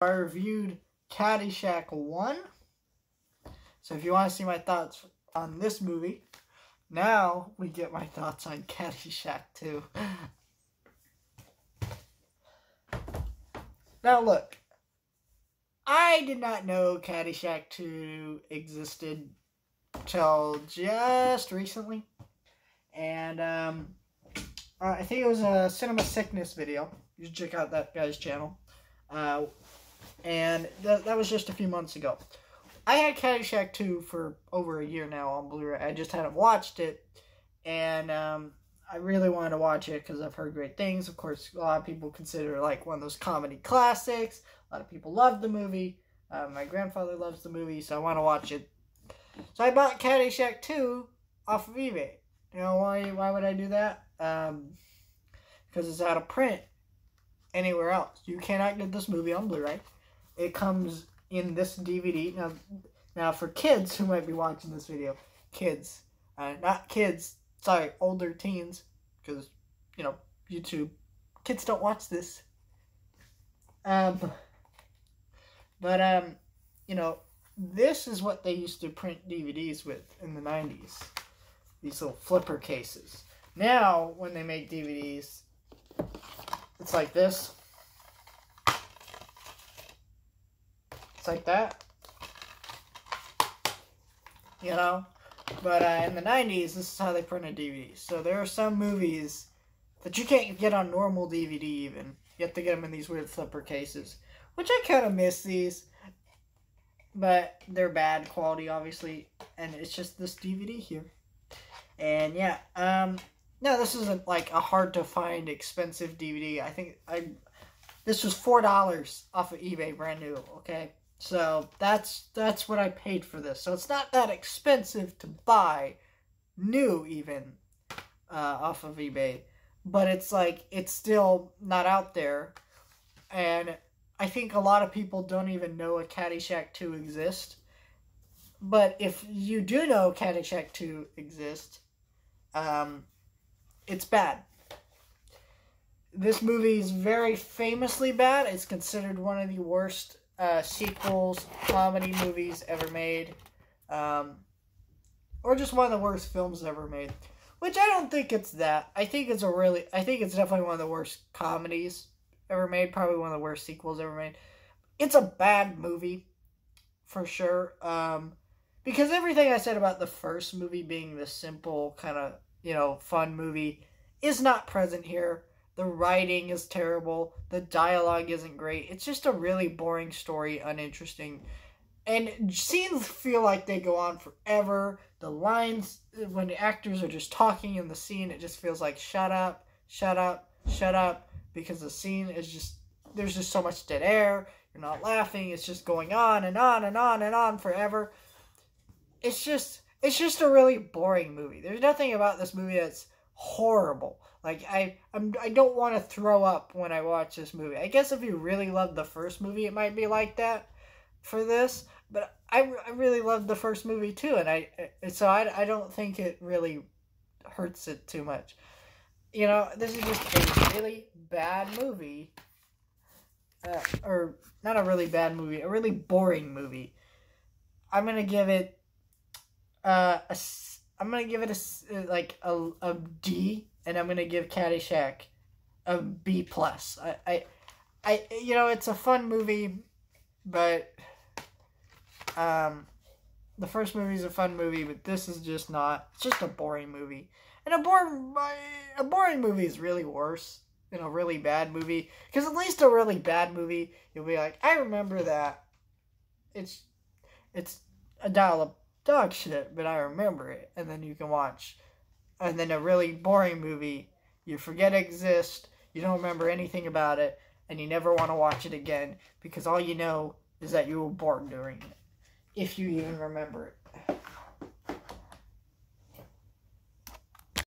I reviewed Caddyshack 1. So if you want to see my thoughts on this movie, now we get my thoughts on Caddyshack 2. Now look, I did not know Caddyshack 2 existed till just recently. And I think it was a Cinema Sickness video. You should check out that guy's channel. And that was just a few months ago. I had Caddyshack 2 for over a year now on Blu-ray. I just hadn't watched it. And I really wanted to watch it because I've heard great things. Of course, a lot of people consider it like one of those comedy classics. A lot of people love the movie. My grandfather loves the movie, so I want to watch it. So I bought Caddyshack 2 off of eBay. You know why would I do that? Because it's out of print anywhere else. You cannot get this movie on Blu-ray. It comes in this DVD. Now for kids who might be watching this video, kids, not kids, sorry, older teens, because, you know, YouTube, kids don't watch this. You know, this is what they used to print DVDs with in the 90s. These little flipper cases. Now, when they make DVDs, it's like this. It's like that. You know? But in the 90s, this is how they printed DVDs. So there are some movies that you can't get on normal DVD even. You have to get them in these weird flipper cases. Which I kind of miss these. But they're bad quality, obviously. And it's just this DVD here. And yeah, no, this isn't like a hard to find expensive DVD. I think this was $4 off of eBay, brand new, okay? So that's what I paid for this. So it's not that expensive to buy new even off of eBay, but it's like it's still not out there. And I think a lot of people don't even know a Caddyshack 2 exists. But if you do know Caddyshack 2 exists, it's bad. This movie is very famously bad. It's considered one of the worst sequels, comedy movies ever made. Or just one of the worst films ever made. Which I don't think it's that. I think it's definitely one of the worst comedies ever made. Probably one of the worst sequels ever made. It's a bad movie, for sure. Because everything I said about the first movie being the simple kind of, you know, fun movie is not present here. The writing is terrible. The dialogue isn't great. It's just a really boring story, uninteresting. And scenes feel like they go on forever. The lines, when the actors are just talking in the scene, it just feels like shut up, shut up, shut up. Because the scene is just, there's just so much dead air. You're not laughing. It's just going on and on and on and on forever. It's just a really boring movie. There's nothing about this movie that's horrible. Like, I don't want to throw up when I watch this movie. I guess if you really loved the first movie, it might be like that for this. But I really loved the first movie too, and so I don't think it really hurts it too much. You know, this is just a really bad movie. Or not a really bad movie, a really boring movie. I'm gonna give it a D, and I'm gonna give Caddyshack a B+. You know, it's a fun movie, but the first movie is a fun movie, but this is just not. It's just a boring movie, and a boring movie is really worse than a really bad movie, because at least a really bad movie, you'll be like, I remember that. It's a dial of dog shit, but I remember it, and then you can watch. And then a really boring movie, you forget it exists, you don't remember anything about it, and you never want to watch it again, because all you know is that you were bored during it, if you even remember it.